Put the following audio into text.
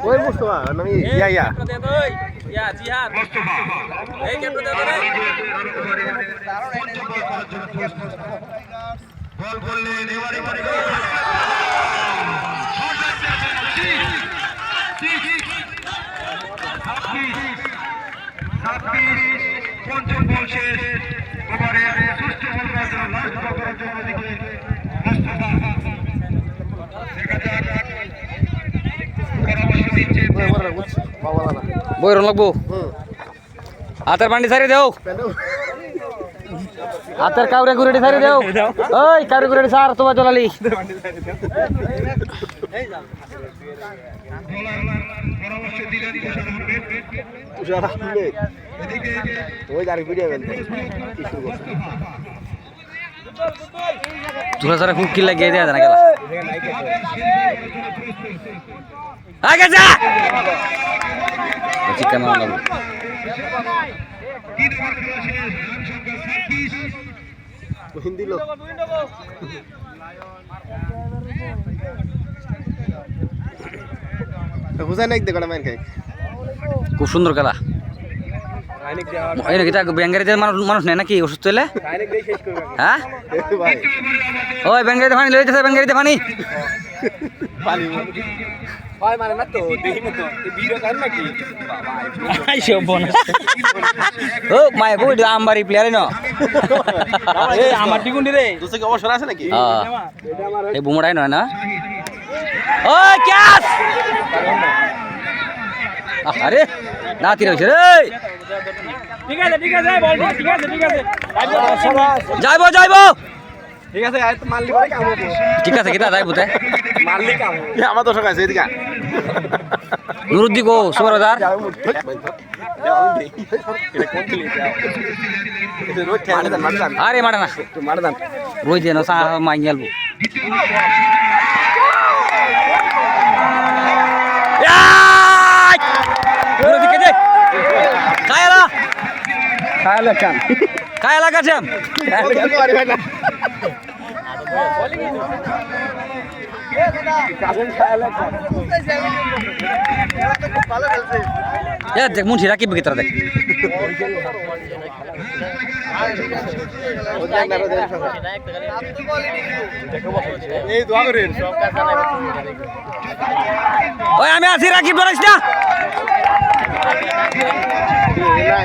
ওই মুস্তফা নামি ইয়া জিহাদ মুস্তফা এই কেমন দাও রে বল করলেন এবারে পঞ্চম বল শেষ ওভারে সুস্থ বল করার জন্য লাস্ট বল করার জন্য দিকে মুস্তফা দেখা যাক পরামর্শ দিচ্ছে বইরন লাগবো হাতের বান্ডি ছাড়ি দেও হাতের কাউরে গুড়ি ছাড়ি দেও ওই কাউরে গুড়ি ছাড় তোমার চলালি পরামর্শ দিলেন তুষার আহমেদ ওই যার ভিডিও বেলতে তুলা সারা খুব কিল লাগিয়ে দেয়া জানা গেলা আগে যা চিকেন না লাগবে হিন্দি লোক হুসাইন এক দেখো না মান খাই খুব সুন্দর খেলা এই নাকি ব্যাঙ্গারিতে মানুষ নেই নাকি অসুস্থ হলে হ্যাঁ ওই ব্যাঙ্গারিতে পানি লইতেছে ব্যাঙ্গারিতে পানি ও মায়ে কই আমবাড়ি প্লেয়ারে ন আমার টিকুন্ডি রে দুসে কি অবসর আছে নাকি এই বুমড়াই নয় না ওই ক্যাচ আরে নাতি রইছে রে ঠিক আছে বল ঠিক আছে যাইবো যাইবো ঠিক আছে আয় তো মারলি পরে কাম হবে ঠিক আছে কিটা যাইবো তে মারলি কাম হবে আমার দর্শক আছে এদিকে নুরুদ্দি গো সুবরাদার আরে মারে না রোজ দেন সা মাই গেলবো নুরুদ্দি কে দে খায়লা কান খায়লা কাছেম দেখ মুন্সি রাকিব ভিতরে দেখ ওই আমি আছি রাকিব বলিস না